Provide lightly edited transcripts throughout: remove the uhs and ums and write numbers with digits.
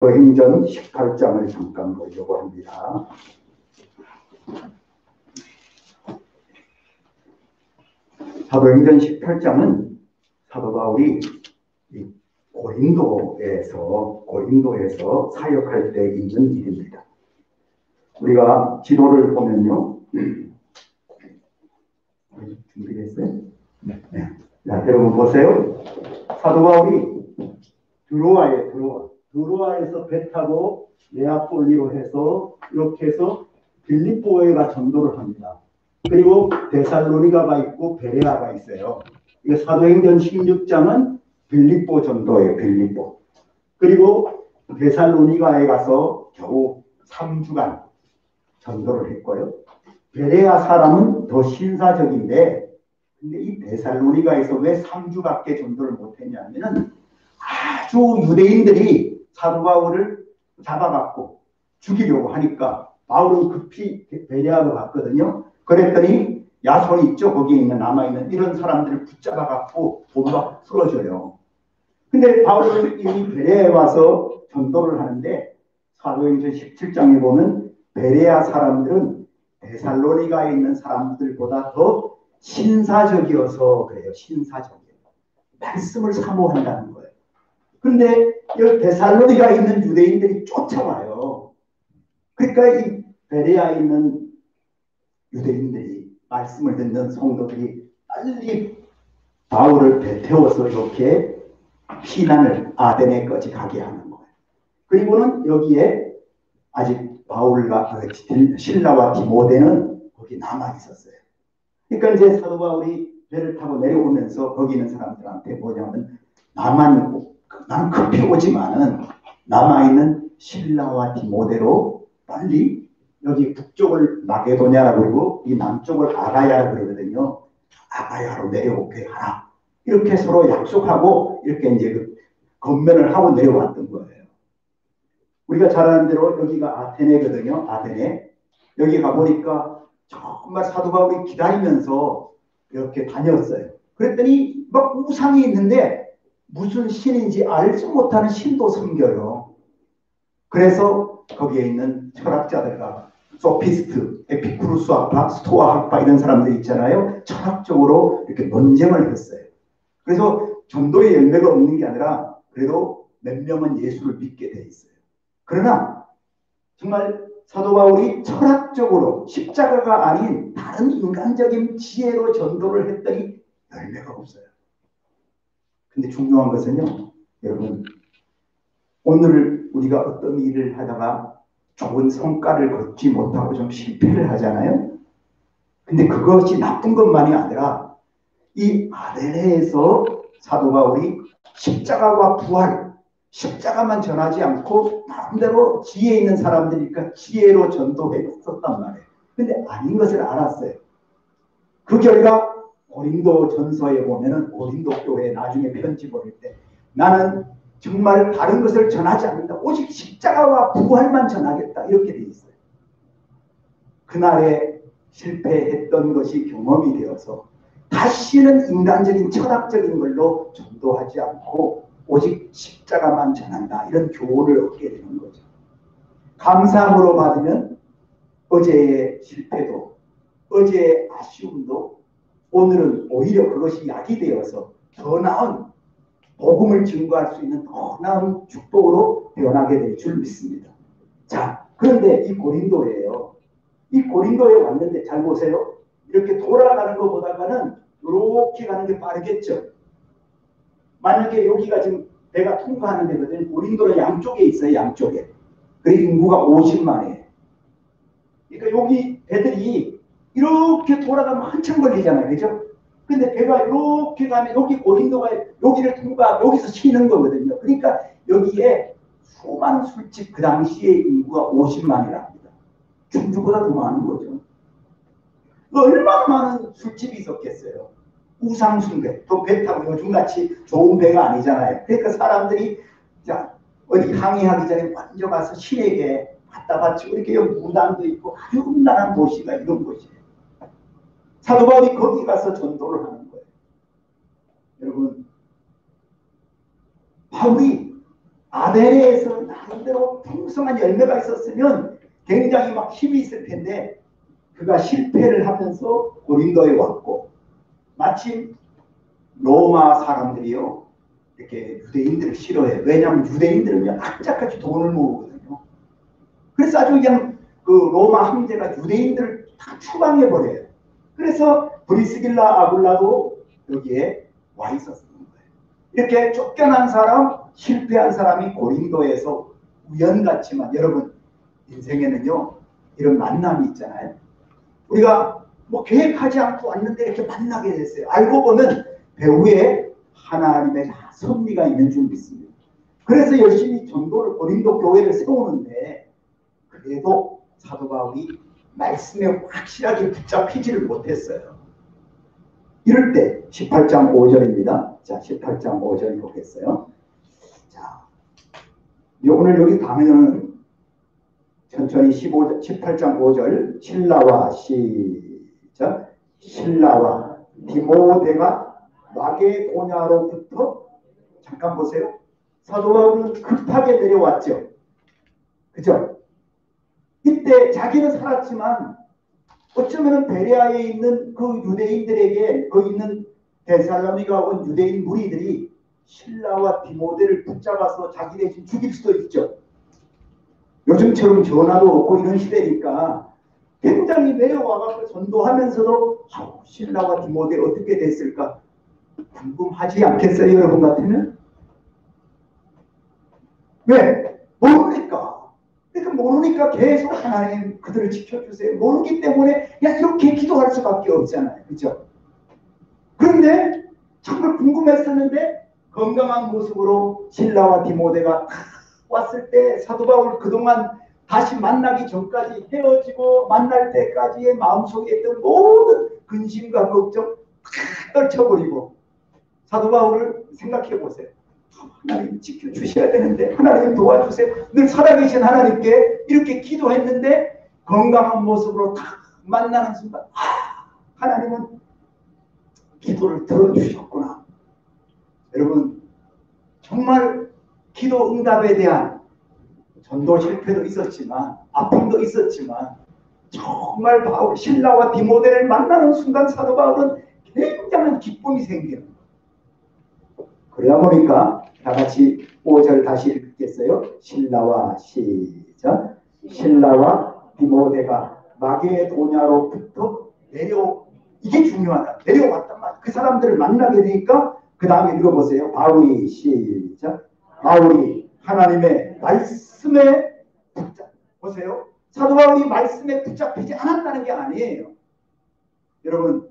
사도행전 18장을 잠깐 보려고 합니다. 사도행전 18장은 사도 바울이 고린도에서 사역할 때 있는 일입니다. 우리가 지도를 보면요. 준비됐어요? 네. 자, 여러분 보세요. 사도 바울이 드로아에서 배 타고 네아폴리로 해서 이렇게 해서 빌립보에가 전도를 합니다. 그리고 데살로니가가 있고 베레아가 있어요. 이게 사도행전 16장은 빌립보 전도예요. 빌립보. 그리고 데살로니가에 가서 겨우 3주간 전도를 했고요. 베레아 사람은 더 신사적인데 근데 이 데살로니가에서 왜 3주밖에 전도를 못했냐면은 아주 유대인들이 사도 바울을 잡아갖고 죽이려고 하니까 바울은 급히 베레아로 갔거든요. 그랬더니 야손 있죠. 거기에 있는 남아있는 이런 사람들을 붙잡아갖고 도박 풀어줘요. 근데 바울은 이미 베레아에 와서 전도를 하는데 사도행전 17장에 보면 베레아 사람들은 데살로니가에 있는 사람들보다 더 신사적이어서 그래요. 신사적이에요. 말씀을 사모한다는 거예요. 그런데 여기 데살로니가에 있는 유대인들이 쫓아와요. 그러니까 이 베레아에 있는 유대인들이 말씀을 듣는 성도들이 빨리 바울을 배태워서 이렇게 피난을 아데네까지 가게 하는 거예요. 그리고는 여기에 아직 바울과 실라와 디모데는 거기 남아 있었어요. 그러니까 이제 사도 바울이 배를 타고 내려오면서 거기 있는 사람들한테 뭐냐면 난 급히 오지만은 남아있는 실라와 디모데로 빨리 여기 북쪽을 마게도냐라고 그러고 이 남쪽을 아가야라고 그러거든요. 아가야로 내려오게 하라. 이렇게 서로 약속하고 이렇게 이제 그 건면을 하고 내려왔던 거예요. 우리가 잘 아는 대로 여기가 아테네거든요. 아테네. 여기 가보니까 정말 사도 바울이 기다리면서 이렇게 다녔어요. 그랬더니 막 우상이 있는데 무슨 신인지 알지 못하는 신도 섬겨요. 그래서 거기에 있는 철학자들과 소피스트, 에피쿠루스 학파, 스토아 학파 이런 사람들 있잖아요. 철학적으로 이렇게 논쟁을 했어요. 그래서 전도의 열매가 없는 게 아니라 그래도 몇 명은 예수를 믿게 돼 있어요. 그러나 정말 사도 바울이 철학적으로 십자가가 아닌 다른 인간적인 지혜로 전도를 했더니 열매가 없어요. 근데 중요한 것은요, 여러분, 오늘 우리가 어떤 일을 하다가 좋은 성과를 거두지 못하고 좀 실패를 하잖아요. 근데 그것이 나쁜 것만이 아니라 이 아데네에서 사도 바울이 십자가와 부활, 십자가만 전하지 않고 마음대로 지혜 있는 사람들이니까 지혜로 전도했었단 말이에요. 근데 아닌 것을 알았어요. 그 결과 고린도 전서에 보면은 고린도 교회 나중에 편지 보낼 때 나는 정말 다른 것을 전하지 않는다. 오직 십자가와 부활만 전하겠다. 이렇게 돼 있어요. 그날에 실패했던 것이 경험이 되어서 다시는 인간적인 철학적인 걸로 전도하지 않고 오직 십자가만 전한다. 이런 교훈을 얻게 되는 거죠. 감사함으로 받으면 어제의 실패도 어제의 아쉬움도 오늘은 오히려 그것이 약이 되어서 더 나은 복음을 증거할 수 있는 더 나은 축복으로 변하게 될 줄 믿습니다. 자, 그런데 이 고린도예요. 이 고린도에 왔는데 잘 보세요. 이렇게 돌아가는 것보다는 이렇게 가는 게 빠르겠죠. 만약에 여기가 지금 배가 통과하는 데거든요. 고린도는 양쪽에 있어요. 양쪽에. 그리고 인구가 50만이에요. 그러니까 여기 배들이 이렇게 돌아가면 한참 걸리잖아요. 그죠? 근데 배가 이렇게 가면 여기 고린도가 여기를 통과 여기서 쉬는 거거든요. 그러니까 여기에 수많은 술집 그 당시에 인구가 50만이라 합니다. 충주보다 더 많은 거죠. 얼마나 많은 술집이 있었겠어요. 우상숭배, 또 배 타고 요즘같이 좋은 배가 아니잖아요. 그러니까 사람들이 자 어디 항해하기 전에 먼저 가서 신에게 갖다 바치고 이렇게 무당도 있고 아주 험난한 도시가 이런 곳이에요. 사도 바울이 거기 가서 전도를 하는 거예요. 여러분, 바울이 아데네에서 나름대로 풍성한 열매가 있었으면 굉장히 막 힘이 있을 텐데 그가 실패를 하면서 고린도에 왔고, 마침 로마 사람들이요 이렇게 유대인들을 싫어해요. 왜냐하면 유대인들은 악착같이 돈을 모으거든요. 그래서 아주 그냥 그 로마 황제가 유대인들을 다 추방해버려요. 그래서 브리스길라 아굴라도 여기에 와 있었던 거예요. 이렇게 쫓겨난 사람, 실패한 사람이 고린도에서 우연같지만, 여러분 인생에는요 이런 만남이 있잖아요. 우리가 뭐 계획하지 않고 왔는데 이렇게 만나게 됐어요. 알고 보면 배후에 하나님의 섭리가 있는 줄 믿습니다. 그래서 열심히 전도를, 고린도 교회를 세우는데 그래도 사도 바울이 말씀에 확실하게 붙잡히지를 못했어요. 이럴 때 18장 5절입니다. 자, 18장 5절 보겠어요. 자, 오늘 여기 가면은 천천히 18장 5절 신라와 시작. 신라와 디모데가 마게도냐로부터, 잠깐 보세요. 사도 바울은 급하게 내려왔죠. 그죠? 이때 자기는 살았지만 어쩌면 베레아에 있는 그 유대인들에게, 거기 있는 데살로니가 온 유대인 무리들이 신라와 디모데를 붙잡아서 자기 대신 죽일 수도 있죠. 요즘처럼 전화도 없고 이런 시대니까 굉장히 내려와서 전도하면서도 신라와 디모데 어떻게 됐을까 궁금하지 않겠어요? 여러분 같으면? 왜? 모르니까. 그러니까 모르니까 계속 하나님 그들을 지켜주세요. 모르기 때문에 그냥 이렇게 기도할 수밖에 없잖아요. 그렇죠? 그런데 정말 궁금했었는데 건강한 모습으로 신라와 디모데가 왔을 때 사도 바울 그동안 다시 만나기 전까지 헤어지고 만날 때까지의 마음속에 있던 모든 근심과 걱정 다 떨쳐버리고 사도 바울을 생각해 보세요. 하나님 지켜주셔야 되는데, 하나님 도와주세요. 늘 살아계신 하나님께 이렇게 기도했는데 건강한 모습으로 딱 만나는 순간 하나님은 기도를 들어주셨구나. 여러분 정말 기도 응답에 대한 전도 실패도 있었지만 아픔도 있었지만 정말 바울, 신라와 디모데를 만나는 순간 사도 바울은 굉장한 기쁨이 생겨요. 그러다 보니까 다 같이 5절 다시 읽겠어요. 신라와 시작. 신라와 디모데가 마게도냐로부터 이게 중요하다. 내려왔단 말이야. 그 사람들을 만나게 되니까 그 다음에 읽어보세요. 바울이 시작. 바울이 하나님의 말씀에 보세요. 사도 바울이 말씀에 붙잡히지 않았다는 게 아니에요. 여러분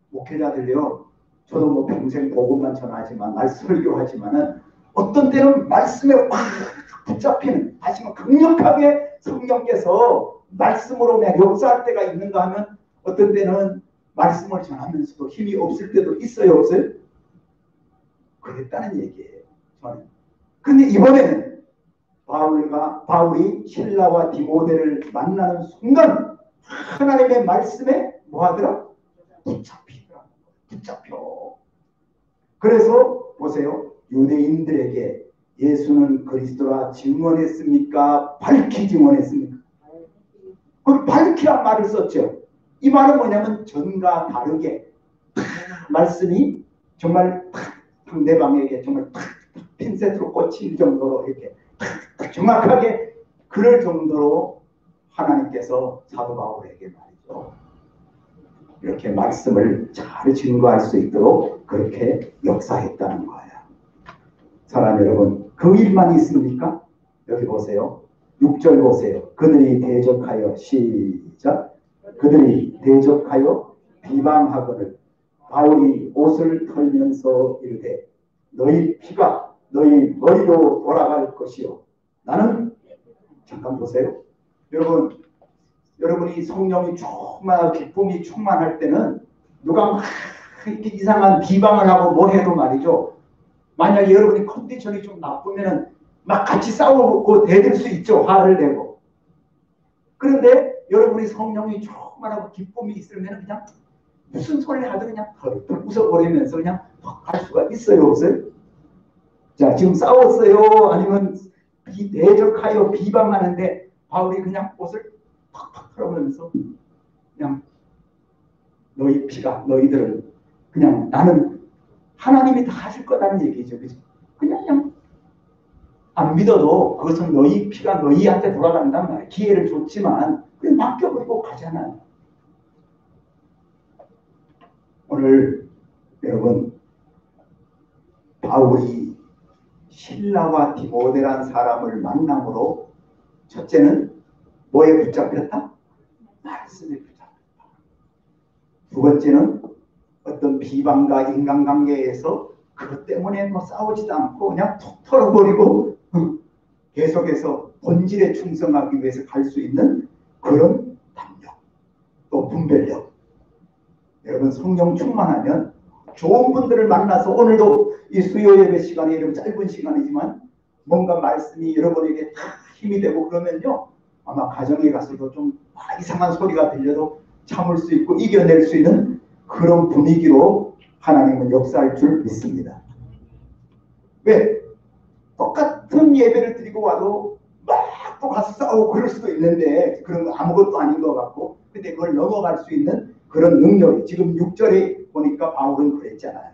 목회자들요, 저도 뭐 평생 복음만 전하지만 설교하지만은 어떤 때는 말씀에 확 붙잡히는, 하지만 강력하게 성령께서 말씀으로 내 역사할 때가 있는가 하면 어떤 때는 말씀을 전하면서도 힘이 없을 때도 있어요, 없어요? 그랬다는 얘기예요, 저는. 근데 이번에는 바울이 신라와 디모데를 만나는 순간 하나님의 말씀에 뭐 하더라? 붙잡혀. 그래서 보세요. 유대인들에게 예수는 그리스도라 증언했습니까? 밝히 증언했습니까? 그 밝히란 말을 썼죠. 이 말은 뭐냐면 전과 다르게 말씀이 정말 상대방에게 정말 핀셋으로 꽂힐 정도로 이렇게 정확하게 그럴 정도로 하나님께서 사도 바울에게 말이죠. 이렇게 말씀을 잘 증거할 수 있도록 그렇게 역사했다는 거예요. 사랑하는 여러분, 그 일만 있습니까? 여기 보세요. 6절 보세요. 그들이 대적하여 시작. 그들이 대적하여 비방하거늘 바울이 옷을 털면서 이르되 너희 피가 너희 머리로 돌아갈 것이요. 나는 잠깐 보세요. 여러분이 성령이 충만하고 기쁨이 충만할 때는 누가 막 이렇게 이상한 비방을 하고 뭐 해도 말이죠. 만약에 여러분이 컨디션이 좀 나쁘면 막 같이 싸우고 대들 수 있죠. 화를 내고. 그런데 여러분이 성령이 충만하고 기쁨이 있으면 그냥 무슨 소리 하든 그냥 덜덜 웃어버리면서 그냥 갈 수가 있어요, 없어요? 자, 지금 싸웠어요? 아니면 대적하여 비방하는데 바울이 그냥 옷을 팍팍 털어보면서 그냥 너희 피가 너희들은 그냥 나는 하나님이 다 하실 거라는 얘기죠. 그죠? 그냥 안 믿어도 그것은 너희 피가 너희한테 돌아간단 말이에요. 기회를 줬지만 그냥 맡겨버리고 가잖아요. 오늘 여러분 바울이 실라와 디모데란 사람을 만남으로 첫째는 뭐에 붙잡혔다? 말씀에 붙잡혔다. 두 번째는 어떤 비방과 인간관계에서 그것 때문에 뭐 싸우지도 않고 그냥 툭 털어버리고 계속해서 본질에 충성하기 위해서 갈 수 있는 그런 담력, 또 분별력. 여러분 성령 충만하면 좋은 분들을 만나서 오늘도 이 수요 예배 시간이 좀 짧은 시간이지만 뭔가 말씀이 여러분에게 다 힘이 되고 그러면요 아마 가정에 가서도 좀 이상한 소리가 들려도 참을 수 있고 이겨낼 수 있는 그런 분위기로 하나님은 역사할 줄 믿습니다. 왜? 똑같은 예배를 드리고 와도 막 또 가서 싸우고 그럴 수도 있는데 그런 거 아무것도 아닌 것 같고 근데 그걸 넘어갈 수 있는 그런 능력이 지금 6절에 보니까 바울은 그랬잖아요.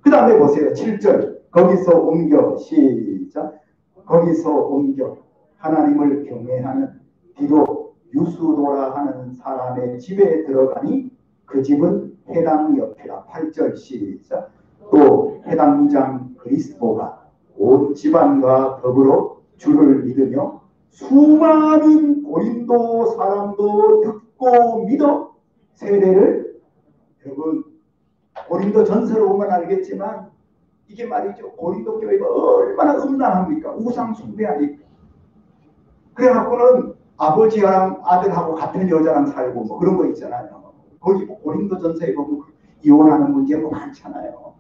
그 다음에 보세요. 7절 거기서 옮겨 시작 거기서 옮겨 하나님을 경외하는 디도 유수도라 하는 사람의 집에 들어가니 그 집은 해당 옆이라. 8절 시작 또 해당장 그리스도가 온 집안과 더불어 주를 믿으며 수많은 고린도 사람도 듣고 믿어 세례를 여러분 고린도 전서를 보면 알겠지만 이게 말이죠. 고린도 교회가 얼마나 음란합니까? 우상 숭배하니까. 그래갖고는 아버지랑 아들하고 같은 여자랑 살고 뭐 그런 거 있잖아요. 거기 고린도 전서에 보면 이혼하는 문제가 많잖아요.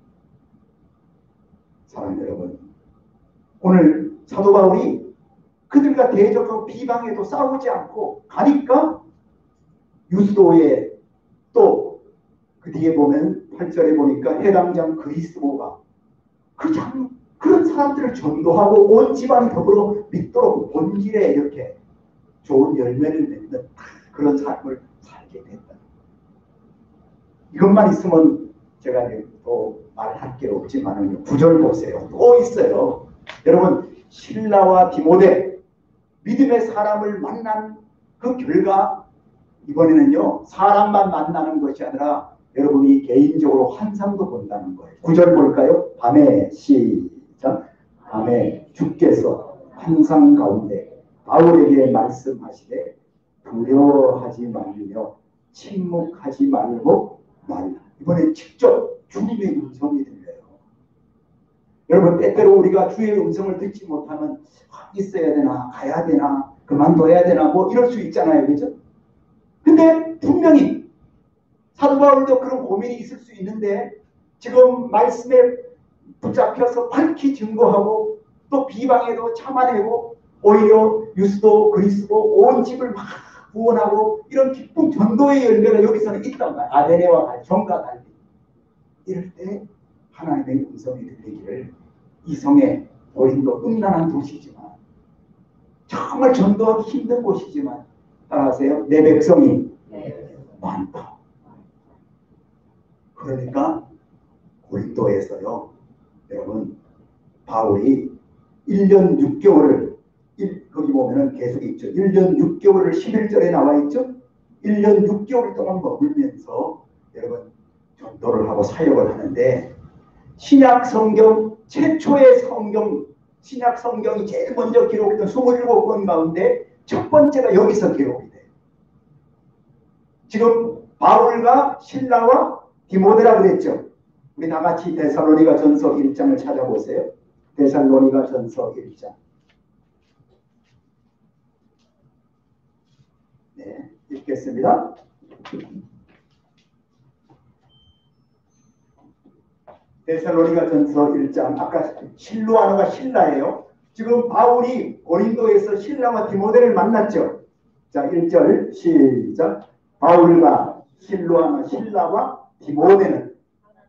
사랑하는 여러분, 오늘 사도 바울이 그들과 대적하고 비방해도 싸우지 않고 가니까 유스도에 또 그 뒤에 보면 8절에 보니까 해당장 그리스도가 그런 사람들을 전도하고 온 집안이 더불어 믿도록 본질에 이렇게 좋은 열매를 맺는 그런 삶을 살게 됐다. 이것만 있으면 제가 또 말할 게 없지만 9절 보세요. 또 있어요. 여러분 실라와 디모데 믿음의 사람을 만난 그 결과 이번에는요 사람만 만나는 것이 아니라 여러분이 개인적으로 환상도 본다는 거예요. 9절 볼까요? 밤에 시작 밤에 주께서 환상 가운데 바울에게 말씀하시되 두려워하지 말며 침묵하지 말고 말라. 이번에 직접 주님의 음성이 들려요. 여러분 때때로 우리가 주의 음성을 듣지 못하면 있어야 되나 가야 되나 그만둬야 되나 뭐 이럴 수 있잖아요. 그죠? 근데 분명히 사도 바울도 그런 고민이 있을 수 있는데 지금 말씀에 붙잡혀서 밝히 증거하고 또 비방에도 참아내고 오히려 유스도 그리스도 온 집을 막 구원하고 이런 기쁜 전도의 열매가 여기서는 있단 말이에요. 아데네와 정과 달리. 이럴 때 하나님의 음성이 들리기를 이성의 고린도 음란한 도시지만 정말 전도하기 힘든 곳이지만 따라하세요. 내 백성이 많다. 그러니까 고린도에서요. 여러분 바울이 1년 6개월을 거기 보면은 계속 있죠. 1년 6개월을 11절에 나와 있죠. 1년 6개월 동안 머물면서 여러분 전도를 하고 사역을 하는데 신약 성경 최초의 성경 신약 성경이 제일 먼저 기록된 27권 가운데 첫 번째가 여기서 기록이 돼요. 지금 바울과 실라와 디모데라고 그랬죠. 우리 다 같이 데살로니가 전서 1장을 찾아보세요. 데살로니가 전서 1장. 네, 읽겠습니다. 데살로니가 전서 1장. 아까 실로아노가 신라예요. 지금 바울이 고린도에서 신라와 디모데를 만났죠. 자, 1절 시작. 바울과 실로아노 신라와 디모데는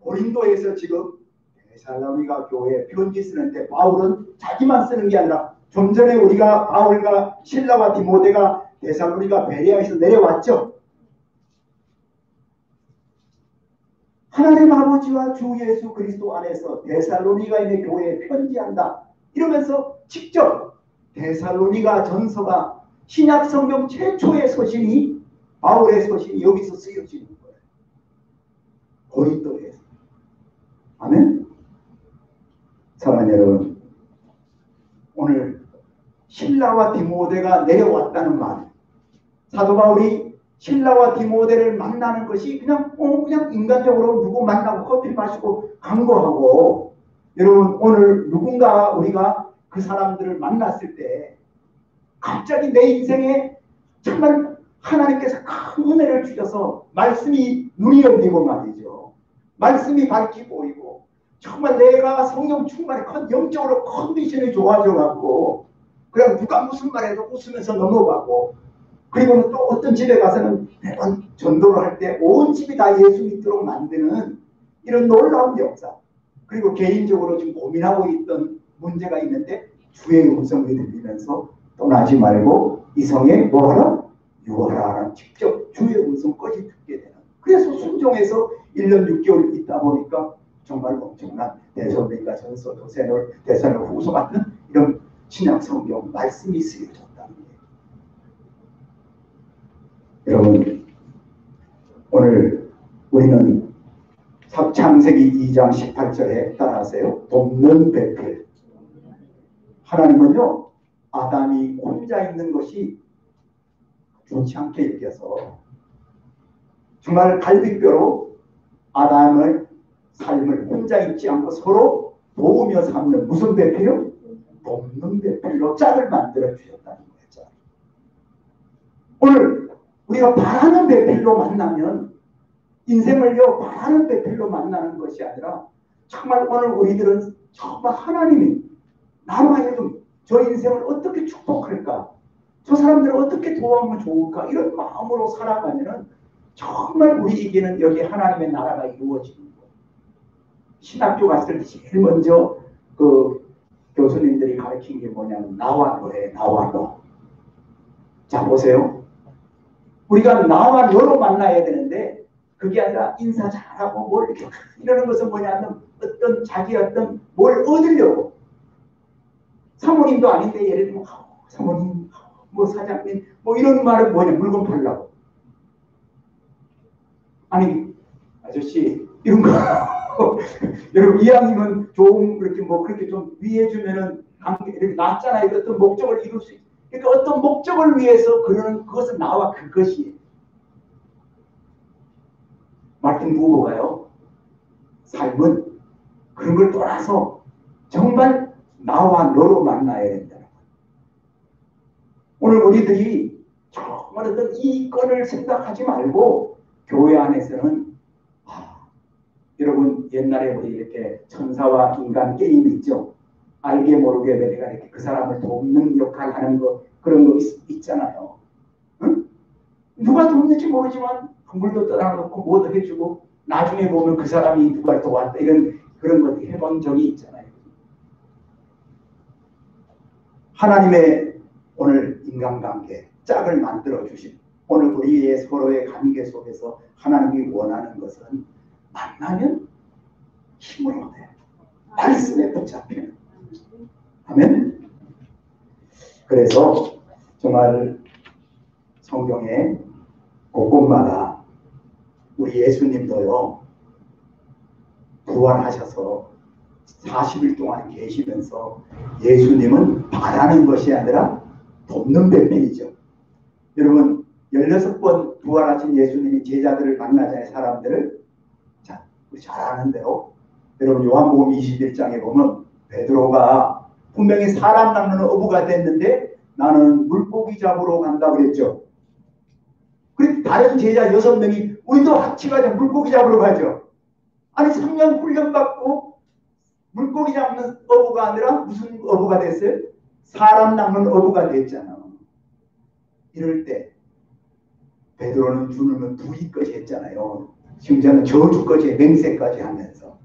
고린도에서 지금 데살로니가 교회에 편지 쓰는데 바울은 자기만 쓰는 게 아니라 좀 전에 우리가 바울과 실라와 디모데가 데살로니가 베레아에서 내려왔죠. 하나님 아버지와 주 예수 그리스도 안에서 데살로니가 있는 교회에 편지한다. 이러면서 직접 데살로니가 전서가 신약 성경 최초의 서신이 바울의 서신이 여기서 쓰여지는 거예요. 고린도에서. 아멘. 사랑하는 여러분, 오늘 실라와 디모데가 내려왔다는 말, 사도 바울이 실라와 디모데를 만나는 것이 그냥 인간적으로 누구 만나고 커피 마시고 간 거하고, 여러분 오늘 누군가 우리가 그 사람들을 만났을 때 갑자기 내 인생에 정말 하나님께서 큰 은혜를 주셔서 말씀이 눈이 열리고 말이죠. 말씀이 밝히 보이고 정말 내가 성령 충만에 영적으로 컨디션이 좋아져 갖고 그냥 누가 무슨 말해도 웃으면서 넘어가고, 그리고 또 어떤 집에 가서는 매번 전도를 할 때 온 집이 다 예수 믿도록 만드는 이런 놀라운 역사. 그리고 개인적으로 지금 고민하고 있던 문제가 있는데 주의 음성이 들리면서 떠나지 말고 이성에 뭐하라? 유하라. 직접 주의 음성까지 듣게 되는. 그래서 순종해서 1년 6개월 있다 보니까 정말 엄청난 데살로니가 전서, 데살로니가 후서 같은 이런 신약 성경 말씀이 쓰여졌다는 거예요. 여러분, 오늘 우리는 창세기 2장 18절에 따라하세요. 돕는 배필. 하나님은요, 아담이 혼자 있는 것이 좋지 않게 여겨서 정말 갈비뼈로 아담의 삶을 혼자 있지 않고 서로 도우며 삼는 무슨 배필요? 돕는 배필로 짝을 만들어 주셨다는 거죠. 오늘 우리가 바라는 배필로 만나면 인생을요 바라는 배필로 만나는 것이 아니라 정말 오늘 우리들은 정말 하나님이 나로 하여금 저 인생을 어떻게 축복할까, 저 사람들을 어떻게 도와주면 좋을까, 이런 마음으로 살아가면 정말 우리에게는 여기 하나님의 나라가 이루어지는 거예요. 신학교 갔을 때 제일 먼저 그 교수님들이 가르친 게 뭐냐면 나와 너래, 나와 너. 자 보세요. 우리가 나와 너로 만나야 되는데 그게 아니라 인사 잘하고 뭘 이렇게 이러는 것은 뭐냐면 어떤 자기 어떤 뭘 얻으려고. 사모님도 아닌데 예를 들면 사모님, 뭐 사장님, 뭐 이런 말은 뭐냐, 물건 팔라고. 아니 아저씨 이런 거 여러분 이왕이면 좋은 그렇게 뭐 그렇게 좀 위해주면은 이렇게 낫잖아요. 어떤 목적을 이룰 수 있. 그러니까 어떤 목적을 위해서 그러는 그것은 나와 그것이에요. 마틴 부버가요. 삶은 그런 걸 떠나서 정말 나와 너로 만나야 된다는 거예요. 오늘 우리들이 정말 어떤 이권을 생각하지 말고 교회 안에서는 여러분 옛날에 우리 이렇게 천사와 인간 게임이 있죠. 알게 모르게 내가 이렇게 그 사람을 돕는 역할 하는 거 그런 거 있잖아요. 응? 누가 돕는지 모르지만 건물도 떠나놓고 뭐도 해주고 나중에 보면 그 사람이 누가 도왔다 이런 그런 것도 해본 적이 있잖아요. 하나님의 오늘 인간관계 짝을 만들어 주신 오늘 우리의 서로의 관계 속에서 하나님이 원하는 것은 만나면 힘을 얻어요. 말씀에 붙잡히는. 아멘. 그래서 정말 성경에 곳곳마다 우리 예수님도요 부활하셔서 40일 동안 계시면서 예수님은 바라는 것이 아니라 돕는 배필이죠. 여러분 16번 부활하신 예수님이 제자들을 만나잖아요. 사람들을. 자, 우리 잘 아는 대로 여러분 요한복음 21장에 보면 베드로가 분명히 사람 낚는 어부가 됐는데 나는 물고기 잡으러 간다고 그랬죠. 그리고 다른 제자 6명이 우리도 같이 가자 물고기 잡으러 가죠. 아니 3년 훈련받고 물고기 잡는 어부가 아니라 무슨 어부가 됐어요? 사람 낚는 어부가 됐잖아. 이럴 때 베드로는 주님은 부리까지 했잖아요. 심지어는 저주까지 맹세까지 하면서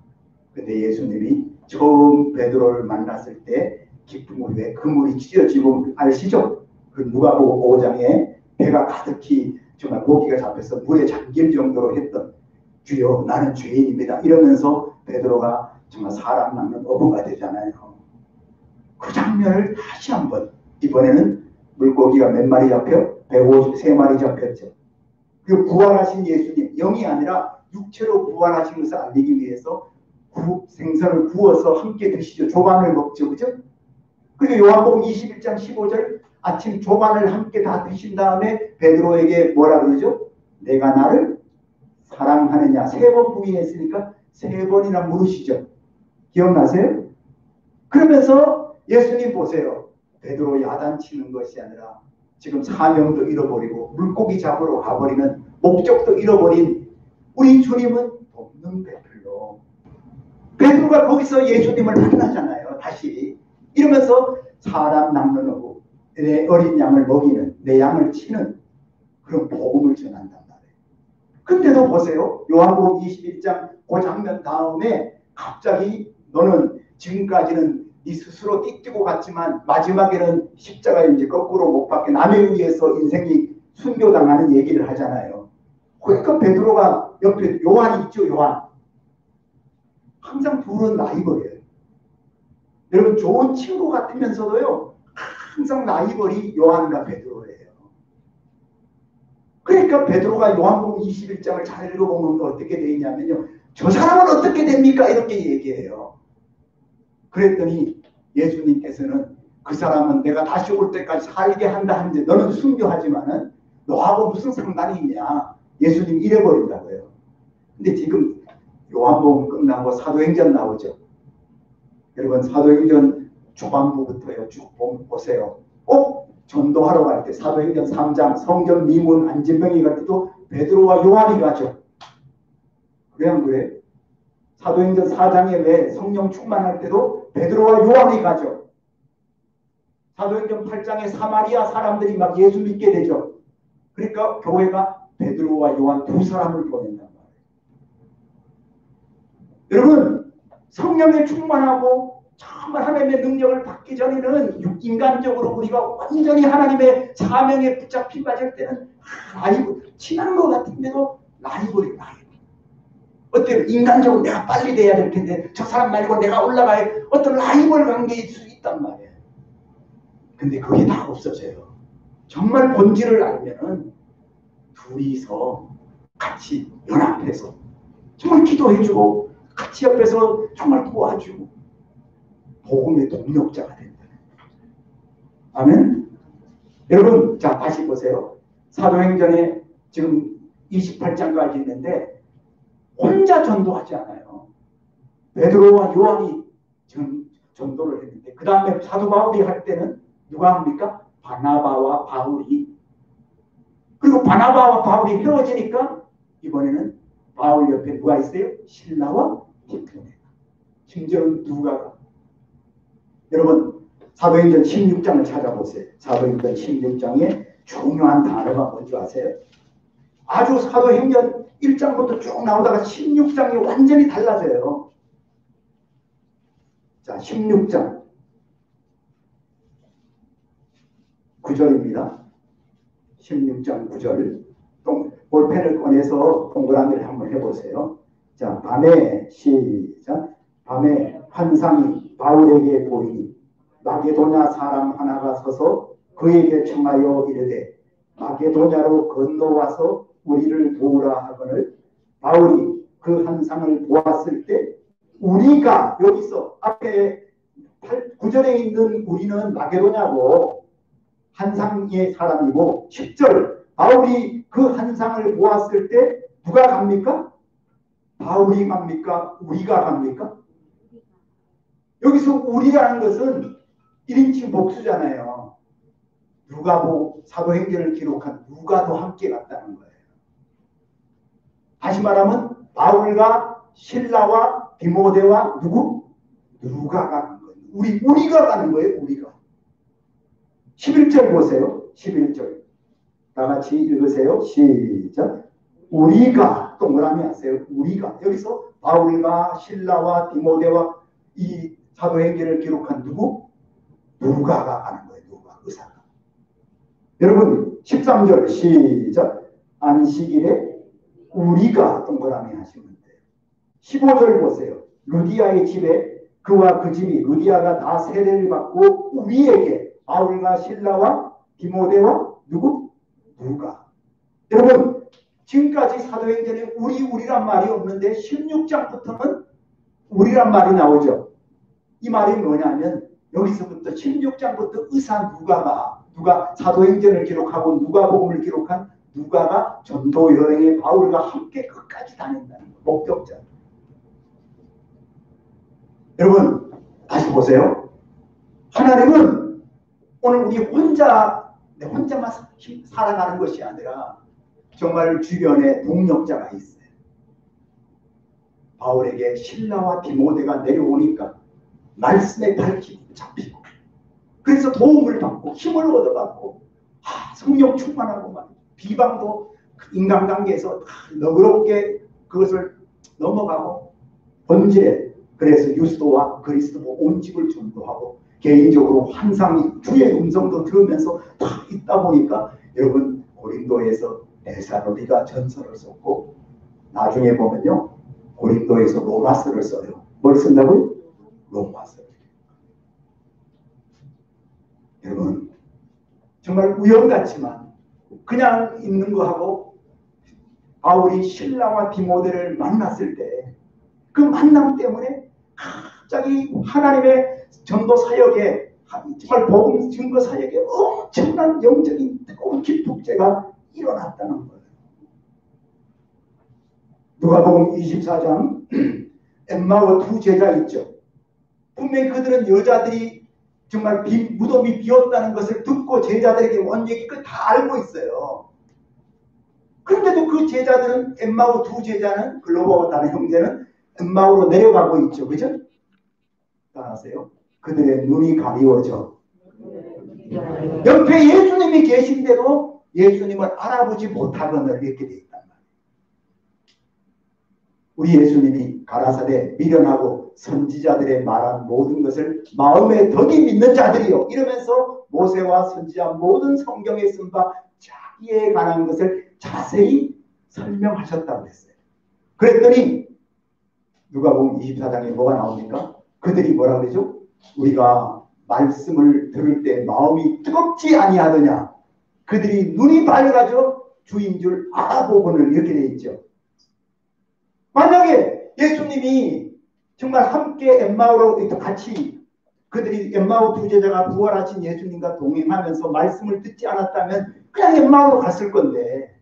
근데 예수님이 처음 베드로를 만났을 때 깊은 물에 그물이 찢어지고 아시죠? 그 누가복음 5장에 배가 가득히 정말 고기가 잡혀서 물에 잠길 정도로 했던 주여 나는 죄인입니다 이러면서 베드로가 정말 사람 낚는 어부가 되잖아요. 그 장면을 다시 한번 이번에는 물고기가 몇 마리 잡혀? 153마리 잡혔죠. 그리고 부활하신 예수님 영이 아니라 육체로 부활하신 것을 알리기 위해서 생선을 구워서 함께 드시죠. 조반을 먹죠. 그죠? 그리고 요한복음 21장 15절 아침 조반을 함께 다 드신 다음에 베드로에게 뭐라 그러죠? 내가 나를 사랑하느냐. 3번 부인했으니까 3번이나 물으시죠. 기억나세요? 그러면서 예수님 보세요. 베드로 야단치는 것이 아니라 지금 사명도 잃어버리고 물고기 잡으러 가버리는 목적도 잃어버린 우리 주님은 돕는 베드로. 베드로가 거기서 예수님을 만나잖아요. 다시. 이러면서 사람 낚는 어부, 내 어린 양을 먹이는, 내 양을 치는 그런 복음을 전한단 말이에요. 근데도 보세요. 요한복음 21장 그 장면 다음에 갑자기 너는 지금까지는 네 스스로 띠뛰고 갔지만 마지막에는 십자가에 이제 거꾸로 못 박혀 남에 의해서 인생이 순교당하는 얘기를 하잖아요. 그러니까 베드로가 옆에 요한이 있죠. 요한. 항상 둘은 라이벌이에요. 여러분 좋은 친구 같으면서도요. 항상 라이벌이 요한과 베드로예요. 그러니까 베드로가 요한복음 21장을 잘 읽어보면 어떻게 되냐면요. 저 사람은 어떻게 됩니까? 이렇게 얘기해요. 그랬더니 예수님께서는 그 사람은 내가 다시 올 때까지 살게 한다 하는데 너는 순교하지만은 너하고 무슨 상관이 있냐. 예수님 이래버린다고요. 근데 지금 요한복음 끝나고 사도행전 나오죠. 여러분 사도행전 초반부부터요. 쭉 보세요. 꼭 전도하러 갈 때 사도행전 3장 성전 미문 안진병이 갈 때도 베드로와 요한이 가죠. 그래 안 그래? 사도행전 4장에 왜 성령 충만할 때도 베드로와 요한이 가죠. 사도행전 8장에 사마리아 사람들이 막 예수 믿게 되죠. 그러니까 교회가 베드로와 요한 두 사람을 보낸단 말이에요. 여러분 성령에 충만하고 정말 하나님의 능력을 받기 전에는 인간적으로 우리가 완전히 하나님의 사명에 붙잡힌 가질 때는 라이벌 친한 것 같은데도 라이벌이 라이벌. 어때요? 인간적으로 내가 빨리 돼야 될 텐데 저 사람 말고 내가 올라가야 어떤 라이벌 관계일 수 있단 말이에요. 근데 그게 다 없어져요. 정말 본질을 알면은 둘이서 같이 연합해서 정말 기도해주고 같이 옆에서 정말 도와주고 복음의 동력자가 된다. 아멘? 여러분 자 다시 보세요. 사도행전에 지금 28장까지 있는데 혼자 전도하지 않아요. 베드로와 요한이 지금 전도를 했는데 그 다음에 사도 바울이 할 때는 누가 합니까? 바나바와 바울이. 그리고 바나바와 바울이 헤어지니까 이번에는 바울 옆에 누가 있어요? 실라와 디모데가. 심지어는 누가가. 여러분 사도행전 16장을 찾아보세요. 사도행전 16장에 중요한 단어가 뭔지 아세요? 아주 사도행전 1장부터 쭉 나오다가 16장이 완전히 달라져요. 자, 16장 9절입니다. 16장 9절. 볼펜을 꺼내서 동그라미를 한번 해보세요. 자, 밤에 시작. 밤에 환상이 바울에게 보이니 마게도냐 사람 하나가 서서 그에게 청하여 이르되 마게도냐로 건너와서 우리를 도우라 하거늘 바울이 그 환상을 보았을 때 우리가 여기서 앞에 9절에 있는 우리는 마게도냐고 환상의 사람이고 10절 바울이 그 환상을 보았을 때 누가 갑니까? 바울이 갑니까? 우리가 갑니까? 여기서 우리라는 것은 1인칭 복수잖아요. 누가복 사도행전을 기록한 누가도 함께 갔다는 거예요. 다시 말하면 바울과 실라와 디모데와 누가 가는 거예요. 우리가 가는 거예요. 우리가. 11절 보세요. 11절. 다 같이 읽으세요. 시작. 우리가 동그라미 하세요. 우리가 여기서 바울과 실라와 디모데와 이 사도행전을 기록한 누가가 하는 거예요. 누가 의사가. 여러분 13절 시작. 안식일에 우리가 동그라미 하시면 돼요. 15절 보세요. 루디아의 집에 그와 그 집이 루디아가 다 세례를 받고 우리에게 바울과 실라와 디모데와 누가. 여러분 지금까지 사도행전에 우리란 말이 없는데 16장부터는 우리란 말이 나오죠. 이 말이 뭐냐면 여기서부터 16장부터 의사 누가 사도행전을 기록하고 누가복음을 기록한 누가가 전도 여행에 바울과 함께 끝까지 다닌다는 거예요. 목격자. 여러분 다시 보세요. 하나님은 오늘 우리 혼자만 살아가는 것이 아니라 정말 주변에 동력자가 있어요. 바울에게 실라와 디모데가 내려오니까 말씀에 밝히고 잡히고 그래서 도움을 받고 힘을 얻어받고 성령 충만하고 막 비방도 인간관계에서 너그럽게 그것을 넘어가고 본질에 그래서 유스도와 그리스도 온 집을 전도하고 개인적으로 항상 주의 음성도 들으면서 다 있다 보니까 여러분 고린도에서 데살로니가 전서를 썼고 나중에 보면요 고린도에서 로마서를 써요. 뭘 쓴다고요? 로마서. 여러분 정말 우연 같지만 그냥 있는 거하고 바울이 실라와 디모데를 만났을 때 그 만남 때문에 갑자기 하나님의 전도 사역에 정말 복음 증거 사역에 엄청난 영적인 뜨거운 기폭제가 일어났다는 거예요. 누가복음 24장 엠마오 두 제자 있죠. 분명히 그들은 여자들이 정말 무덤이 비었다는 것을 듣고 제자들에게 온 얘기 다 알고 있어요. 그런데도 그 제자들은 엠마오 두 제자는 글로바와 다른 형제는 엠마오로 내려가고 있죠. 그죠? 따라하세요. 그들의 눈이 가리워져. 옆에 예수님이 계신데도 예수님을 알아보지 못하거늘 이렇게 돼 있단 말이에요. 우리 예수님이 가라사대 미련하고 선지자들의 말한 모든 것을 마음에 덕이 믿는 자들이요 이러면서 모세와 선지자 모든 성경에 쓴 바 자기에 관한 것을 자세히 설명하셨다고 했어요. 그랬더니 누가복음 24장에 뭐가 나옵니까? 그들이 뭐라 그러죠? 우리가 말씀을 들을 때 마음이 뜨겁지 아니하더냐. 그들이 눈이 밝아져 주인 줄 알아보고는 이렇게 돼 있죠. 만약에 예수님이 정말 함께 엠마오로 같이 그들이 엠마오 두 제자가 부활하신 예수님과 동행하면서 말씀을 듣지 않았다면 그냥 엠마오로 갔을 건데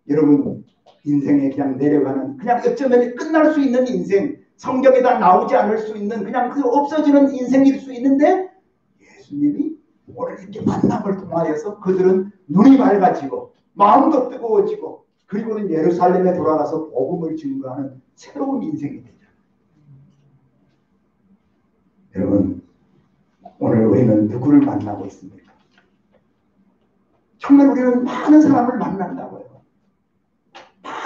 여러분 인생에 그냥 내려가는 그냥 어쩌면 끝날 수 있는 인생 성경에 다 나오지 않을 수 있는 그냥 그 없어지는 인생일 수 있는데 예수님이 오늘 이렇게 만남을 통하여서 그들은 눈이 밝아지고 마음도 뜨거워지고 그리고는 예루살렘에 돌아가서 복음을 증거하는 새로운 인생이 되죠. 여러분 오늘 우리는 누구를 만나고 있습니까? 정말 우리는 많은 사람을 만난다고요.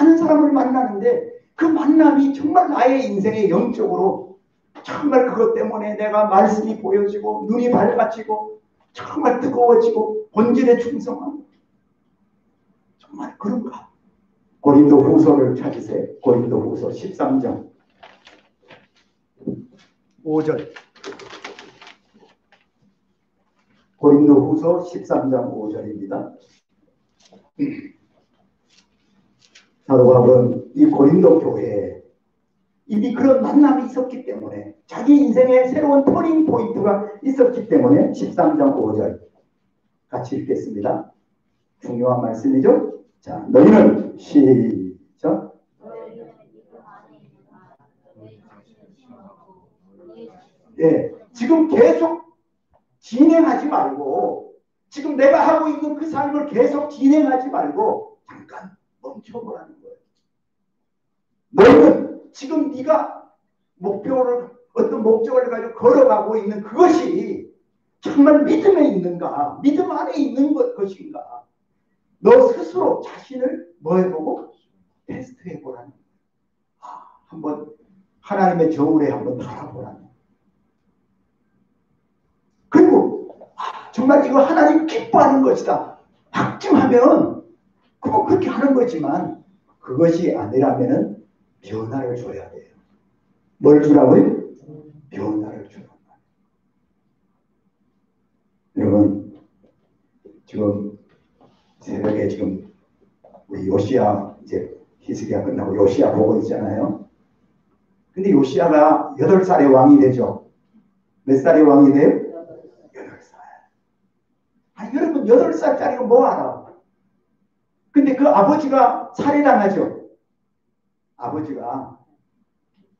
많은 사람을 만나는데 그 만남이 정말 나의 인생에 영적으로 정말 그것 때문에 내가 말씀이 보여지고 눈이 밝아지고 정말 뜨거워지고 본질에 충성하고 정말 그런가? 고린도 후서를 찾으세요. 고린도 후서 13장 5절 고린도 후서 13장 5절입니다. 사도 바울은 이 고린도 교회에 이미 그런 만남이 있었기 때문에 자기 인생에 새로운 터닝 포인트가 있었기 때문에 13장 5절 같이 읽겠습니다. 중요한 말씀이죠. 자, 너희는 시작. 예, 지금 계속 진행하지 말고 지금 내가 하고 있는 그 삶을 계속 진행하지 말고 잠깐 멈춰보라는 거예요. 너희는 지금 네가 목표를 어떤 목적을 가지고 걸어가고 있는 그것이 정말 믿음에 있는가 믿음 안에 있는 것인가 너 스스로 자신을 뭐 해보고 테스트해 보라는 한번 하나님의 저울에 한번 달아보라는. 그리고 정말 이거 하나님 기뻐하는 것이다 확증하면 그거 그렇게 하는 거지만 그것이 아니라면은 변화를 줘야 돼요. 뭘 주라고요? 변화를 주는 거예요. 여러분 지금 새벽에 지금 우리 요시야 이제 히스기야 끝나고 요시야 보고 있잖아요. 근데 요시야가 8살의 왕이 되죠. 몇 살의 왕이 돼요? 8살. 아니 여러분 8살짜리가 뭐 알아? 근데 그 아버지가 살해당하죠. 아버지가.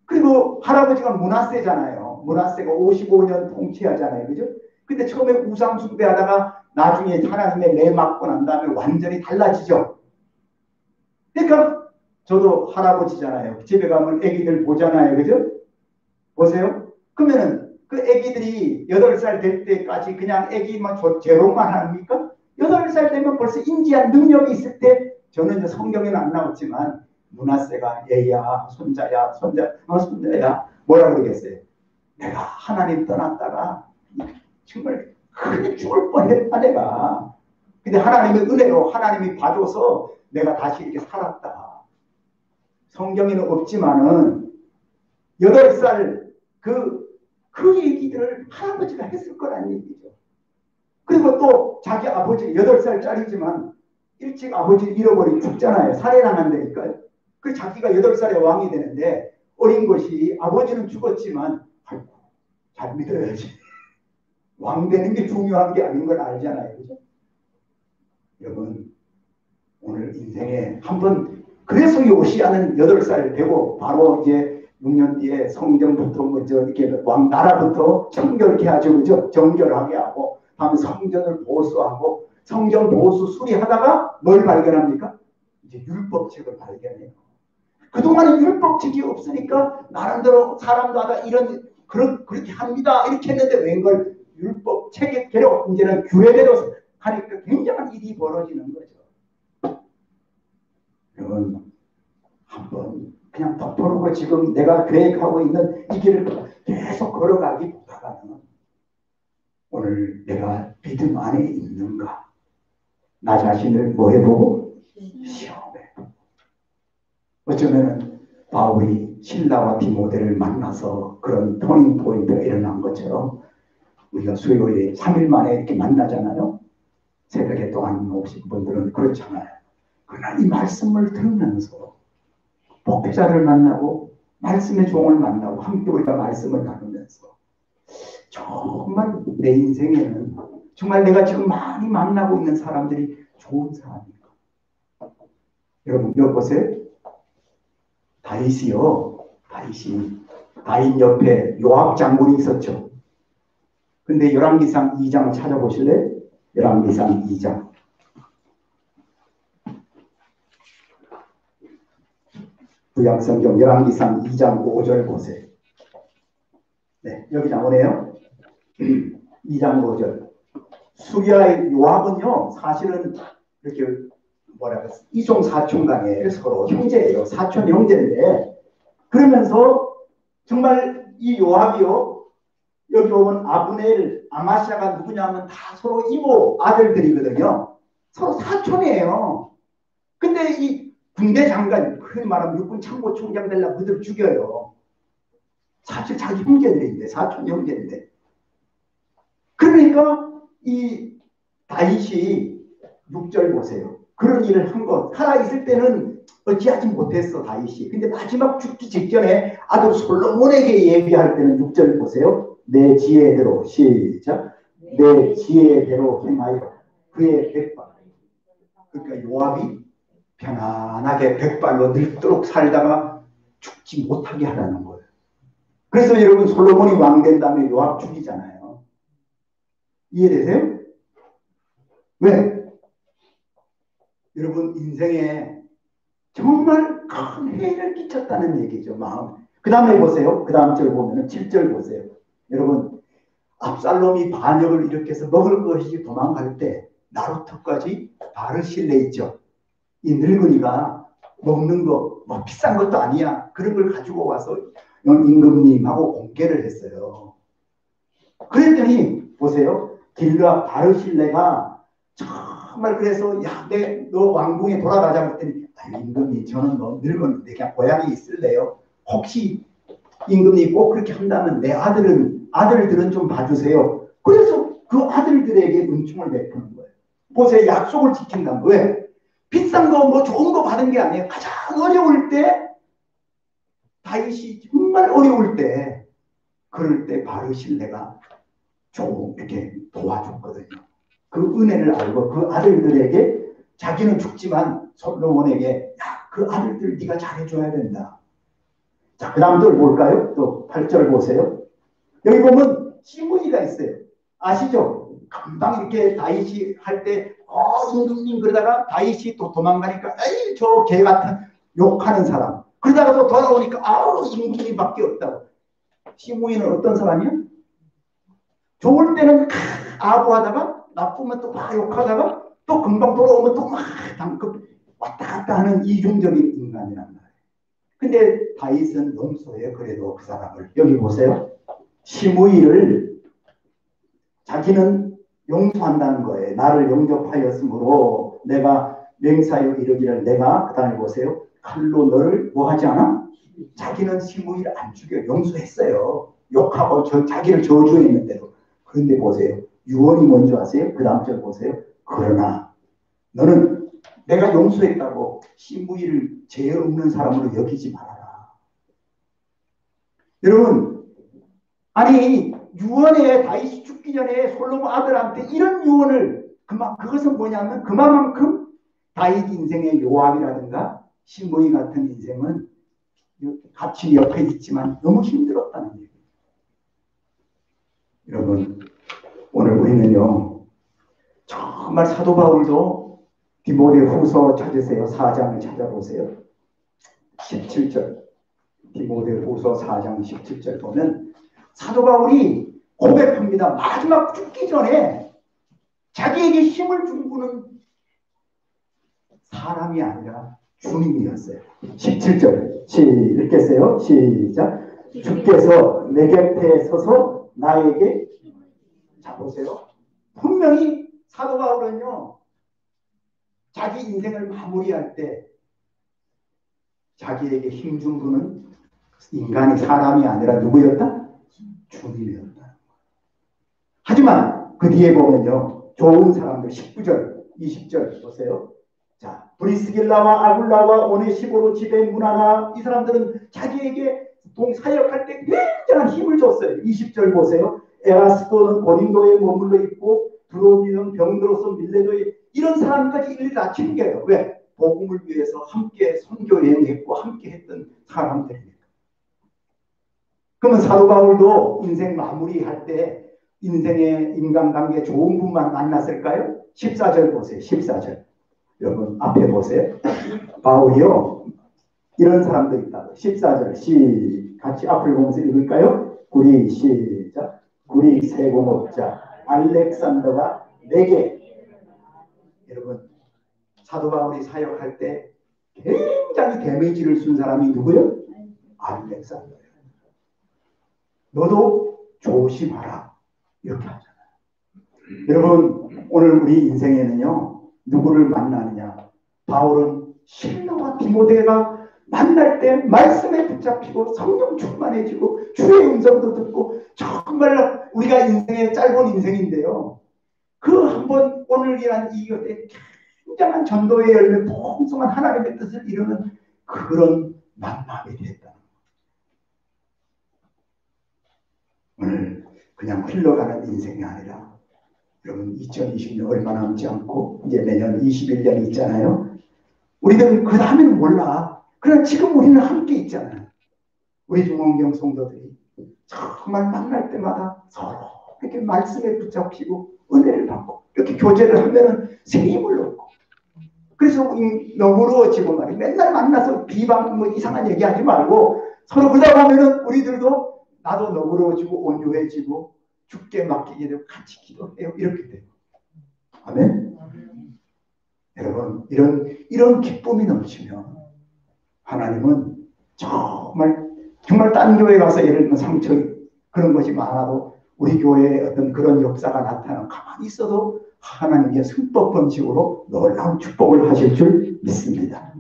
그리고 할아버지가 므낫세잖아요. 므낫세가 55년 통치하잖아요. 그죠? 근데 처음에 우상 숭배하다가 나중에 하나님의 매 맞고 난 다음에 완전히 달라지죠. 그러니까 저도 할아버지잖아요. 집에 가면 애기들 보잖아요. 그죠? 보세요. 그러면은 그 애기들이 8살 될 때까지 그냥 애기만 제로만 합니까? 8살 되면 벌써 인지한 능력이 있을 때 저는 이제 성경에는 안 나왔지만 므낫세가 얘야 손자야 손자야 뭐라 그러겠어요? 내가 하나님 떠났다가 정말 크게 죽을 뻔했다 내가. 근데 하나님의 은혜로 하나님이 봐줘서 내가 다시 이렇게 살았다. 성경에는 없지만은 8살 그 얘기들을 할아버지가 했을 거란 얘기죠. 그리고 또 자기 아버지 8살짜리지만 일찍 아버지를 잃어버리고 죽잖아요. 살해당한다니까요. 그 자기가 8살의 왕이 되는데 어린 것이 아버지는 죽었지만 아이고, 잘 믿어야지. 왕 되는 게 중요한 게 아닌 걸 알잖아요. 그죠? 여러분 오늘 인생에 한번 그래서 요시야는 8살 되고 바로 이제 6년 뒤에 성전부터 뭐저 이렇게 왕 나라부터 정결케 하죠. 그죠? 정결하게 하고 다음에 성전을 보수하고 성전 보수 수리하다가 뭘 발견합니까? 이제 율법책을 발견해요. 그동안에 율법책이 없으니까 나름대로 사람마다 이런 그렇게 합니다. 이렇게 했는데 웬걸 율법책대로 이제는 규례대로 하니까 굉장한 일이 벌어지는 거죠. 여러분 한번 그냥 덮어놓고 지금 내가 계획하고 있는 이 길을 계속 걸어가기보다는 오늘 내가 믿음 안에 있는가 나 자신을 뭐 해보고 시험해보고 어쩌면 바울이 신라와 디모데를 만나서 그런 터닝 포인트가 일어난 것처럼 우리가 수요일에 3일 만에 이렇게 만나잖아요. 새벽에 또 안 오신 분들은 그렇잖아요. 그러나 이 말씀을 들으면서 목회자를 만나고 말씀의 종을 만나고 함께 우리가 말씀을 나누면서 정말 내 인생에는 정말 내가 지금 많이 만나고 있는 사람들이 좋은 사람인가. 여러분 여보세요? 다윗이요. 다윗 옆에 요압 장군이 있었죠. 근데 열왕기상 2장 찾아보실래요? 열왕기상 2장. 구약성경 열왕기상 2장 5절 보세요. 네, 여기 나오네요. 2장 5절. 수리아의 요압은요, 사실은 이렇게 뭐라고 했어요? 이종 사촌간에 서로 형제예요. 사촌 형제인데, 그러면서 정말 이 요압이요, 여기 보면 아브넬, 아마샤가 누구냐면 다 서로 이모 아들들이거든요. 서로 사촌이에요. 근데 이 군대 장관, 흔히 말하면 육군 참모총장 되려고 그들 죽여요. 사실 자기 형제들인데, 사촌 형제인데. 그러니까 이 다윗이 6절 보세요. 그런 일을 한 것. 살아있을 때는 어찌하지 못했어, 다윗이. 근데 마지막 죽기 직전에 아들 솔로몬에게 얘기할 때는 6절 보세요. 내 지혜대로, 시작. 내 지혜대로 행하여 그의 백발. 그러니까 요압이 편안하게 백발로 늙도록 살다가 죽지 못하게 하라는 거예요. 그래서 여러분 솔로몬이 왕 된 다음에 요압 죽이잖아요. 이해되세요? 왜? 여러분 인생에 정말 큰 해를 끼쳤다는 얘기죠. 마음. 그 다음에 보세요. 그 다음 절 보면 7절 보세요. 여러분 압살롬이 반역을 일으켜서 먹을 것이 도망갈 때 나루터까지 바르실레 있죠. 이 늙은이가 먹는 거, 뭐 비싼 것도 아니야. 그런 걸 가지고 와서 임금님하고 공개를 했어요. 그랬더니 보세요. 길르 앞 바르실레가 정말 그래서 야, 너 왕궁에 돌아가자 그랬더니 임금님 저는 뭐 늙었는데 그냥 고향에 있을래요. 혹시 임금님이 꼭 그렇게 한다면 내 아들들은 좀 봐주세요. 그래서 그 아들들에게 은총을 베푸는 거예요. 보세요. 약속을 지킨다는 거예요. 왜? 비싼 거 뭐 좋은 거 받은 게 아니에요. 가장 어려울 때 다윗이 정말 어려울 때 그럴 때 바르실레가 좀 이렇게 도와줬거든요. 그 은혜를 알고 그 아들들에게 자기는 죽지만 솔로몬에게 야, 그 아들들 네가 잘해줘야 된다. 자, 그 다음 또 볼까요? 또 8절 보세요. 여기 보면 시므이가 있어요. 아시죠? 금방 이렇게 다윗이 할 때 임금님 그러다가 다윗이 또 도망가니까 에이 저 개 같은 욕하는 사람. 그러다가 또 돌아오니까 아우 임금님밖에 없다고. 시므이는 어떤 사람이야? 좋을 때는 아부하다가 나쁘면 또 막 욕하다가 또 금방 돌아오면 또 막 당급 왔다 갔다 하는 이중적인 인간이란 말이에요. 근데 다윗은 용서해. 그래도 그 사람을 여기 보세요. 시므이를 자기는 용서한다는 거예요. 나를 영접하였으므로 내가 맹사에 이르기를 내가 그 다음에 보세요. 칼로 너를 뭐 하지 않아? 자기는 시므이를 안 죽여. 용서했어요. 욕하고 자기를 저주했는 대로. 그런데 보세요. 유언이 뭔지 아세요? 그 다음 절 보세요. 그러나 너는 내가 용서했다고 시므이를 죄 없는 사람으로 여기지 말아라. 여러분, 아니 유언에 다윗이 죽기 전에 솔로몬 아들한테 이런 유언을 그것은 뭐냐면 그만큼 다윗 인생의 요압이라든가 시므이 같은 인생은 같이 옆에 있지만 너무 힘들었다는 얘기예요. 여러분, 오늘 우리는요 정말 사도 바울도 디모데후서 찾으세요. 4장을 찾아보세요. 17절 디모데후서 4장 17절 보면 사도 바울이 고백합니다. 마지막 죽기 전에 자기에게 힘을 준 분은 사람이 아니라 주님이었어요. 17절 읽겠어요. 시작. 주께서 내 곁에 서서 나에게 자 보세요. 분명히 사도 바울은요 자기 인생을 마무리할 때 자기에게 힘 준 분은 인간이 사람이 아니라 누구였다? 주님이었다. 하지만 그 뒤에 보면요 좋은 사람들 19절 20절 보세요. 자, 브리스길라와 아굴라와 오네시보로 집에 문하나 이 사람들은 자기에게 사역할 때 굉장한 힘을 줬어요. 20절 보세요. 에라스도는 고린도에 머물러 있고 드로디는 병들어서 밀레도에 이런 사람까지 일일이 다 챙겨요. 왜? 복음을 위해서 함께 선교 여행했고 함께 했던 사람들입니다. 그러면 사도 바울도 인생 마무리할 때 인생의 인간관계 좋은 분만 만났을까요? 14절 보세요. 14절. 여러분 앞에 보세요. 바울이요. 이런 사람도 있다고. 14절 같이 앞을 보면서 읽을까요? 구리 시작. 구리 세공업자 알렉산더가 내게 여러분 사도 바울이 사역할 때 굉장히 데미지를 준 사람이 누구요? 알렉산더예요. 너도 조심하라. 이렇게 하잖아요. 여러분 오늘 우리 인생에는요. 누구를 만나느냐. 바울은 실로와 디모데가 만날 때 말씀에 붙잡히고 성령 충만해지고 주의 음성도 듣고 정말 우리가 인생의 짧은 인생인데요. 그 한번 오늘 위한 이것에 굉장한 전도의 열매 풍성한 하나님의 뜻을 이루는 그런 만남이 됐다. 오늘 그냥 흘러가는 인생이 아니라 여러분 2020년 얼마 남지 않고 이제 내년 21년이 있잖아요. 우리들 그 다음에는 몰라. 그러나 지금 우리는 함께 있잖아요. 우리 중원경 성도들이 정말 만날 때마다 서로 이렇게 말씀에 붙잡히고 은혜를 받고 이렇게 교제를 하면은 새 힘을 얻고 그래서 너그러워지고 말이에요. 맨날 만나서 비방 뭐 이상한 얘기하지 말고 서로 그러다 보면은 우리들도 나도 너그러워지고 온유해지고 죽게 맡기게 되고 같이 기도해요. 이렇게 돼요. 아멘. 여러분 이런 기쁨이 넘치면 하나님은 정말 딴 교회 가서 예를 들면 상처 그런 것이 많아도 우리 교회에 어떤 그런 역사가 나타나면 가만히 있어도 하나님의 승법 방식으로 놀라운 축복을 하실 줄 믿습니다.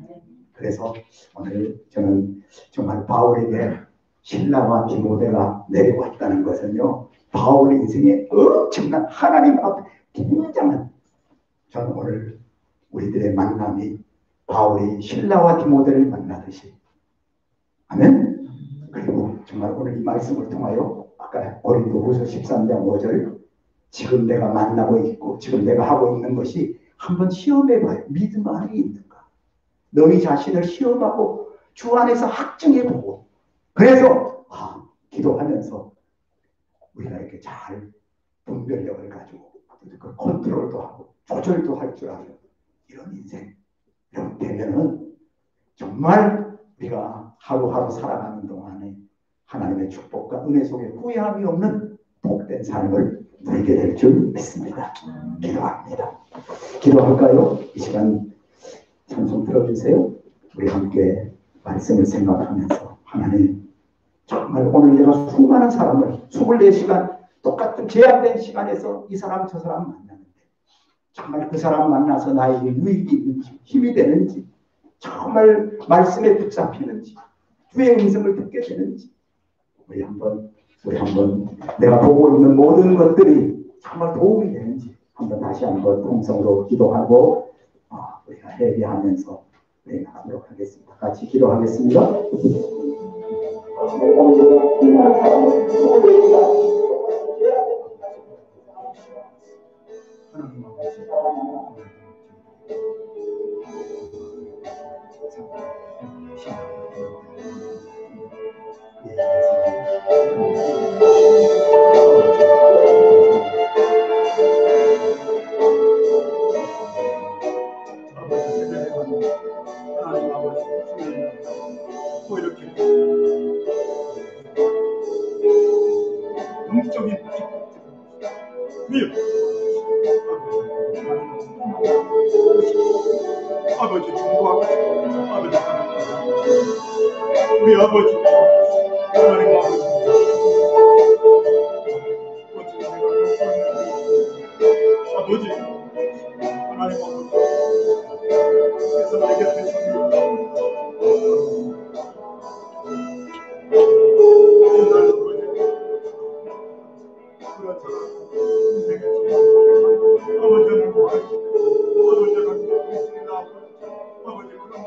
그래서 오늘 저는 정말 바울에게 실라와 디모데가 내려왔다는 것은요, 바울 인생에 엄청난 하나님 앞에 굉장한, 저는 오늘 우리들의 만남이 바울이 실라와 디모데를 만나듯이, 아멘. 그리고 정말 오늘 이 말씀을 통하여 아까 고린도후서 13장 5절, 지금 내가 만나고 있고 지금 내가 하고 있는 것이 한번 시험해봐요. 믿음 안에 있는가? 너희 자신을 시험하고 주 안에서 확증해보고, 그래서 기도하면서 우리가 이렇게 잘 분별력을 가지고 그 컨트롤도 하고 조절도 할 줄 아는 이런 인생 이렇게 되면은 정말 우리가 하루하루 살아가는 동안에 하나님의 축복과 은혜 속에 후회함이 없는 복된 삶을 누리게 될 줄 믿습니다. 기도합니다. 기도할까요? 이 시간 찬송 들어주세요. 우리 함께 말씀을 생각하면서, 하나님 정말 오늘 내가 수많은 사람을 24시간 똑같은 제한된 시간에서 이 사람 저 사람 만나는데 정말 그 사람 만나서 나에게 유익이 있는지 힘이 되는지, 정말 말씀에 붙잡히는지 주의 음성을 듣게 되는지, 우리 한번 내가 보고 있는 모든 것들이 정말 도움이 되는지 한번 다시 한번 통성으로 기도하고 우리가 회개하면서 나가도록 하겠습니다. 같이 기도하겠습니다. 하나님 아버지, 하나님 아버지, 또 이렇게 영적인 아버지 중보하고 아버지 우리 아버지 하나님 아버지 아버지 하나님 아버지 그래서 나에게 되십니다. 그런 사람 인생의 아버지는 있습니다. 아버지 그런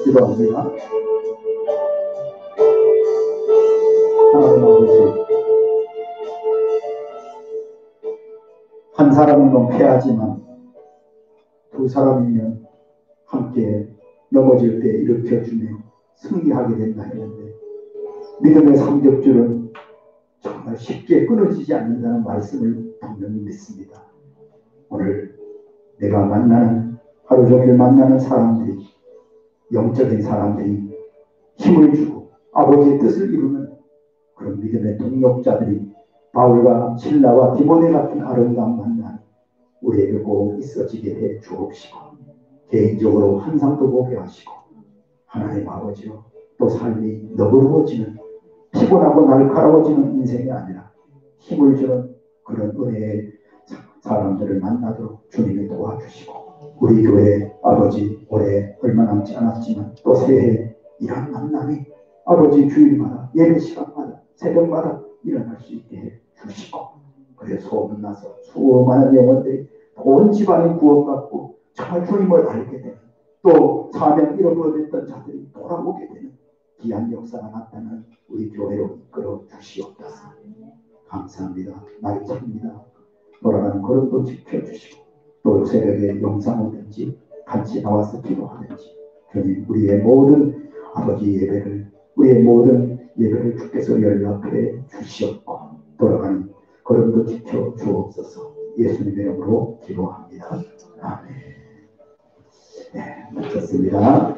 기도합니다. 하나님 아버지, 한 사람이면 패하지만 두 사람이면 함께 넘어질 때 일으켜주며 승리하게 된다 했는데, 믿음의 삼겹줄은 정말 쉽게 끊어지지 않는다는 말씀을 분명히 믿습니다. 오늘 내가 만나는, 하루 종일 만나는 사람들이, 영적인 사람들이 힘을 주고 아버지의 뜻을 이루는 그런 믿음의 동력자들이 바울과 실라와 디모데 같은 아름다운 만남 우리에게 꼭 있어지게 해 주옵시고, 개인적으로 환상도 보게 하시고, 하나님 아버지요, 또 삶이 너그러워지는, 피곤하고 날카로워지는 인생이 아니라 힘을 주는 그런 은혜의 사람들을 만나도록 주님이 도와주시고, 우리 교회 아버지 올해 얼마 남지 않았지만 또 새해 이런 만남이 아버지 주일마다 예배 시간마다 새벽마다 일어날 수 있게 해 주시고 그래 소문나서 수많은 영혼들이 온 집안이 구원받고 정말 주님을 알게 되는 또 사명 잃어버렸던 자들이 돌아오게 되는 귀한 역사가 나타나는 우리 교회로 이끌어 주시옵소서. 감사합니다. 나의 차입니다. 돌아가는 걸음도 지켜주시고 또 새벽에 영상 오든지 같이 나와서 기도하든지 주님 우리의 모든 아버지 예배를 우리의 모든 예배를 주께서 연락해 주시옵고 돌아가는 걸음도 지켜 주옵소서. 예수님의 이름으로 기도합니다. 아멘. 네, 마쳤습니다.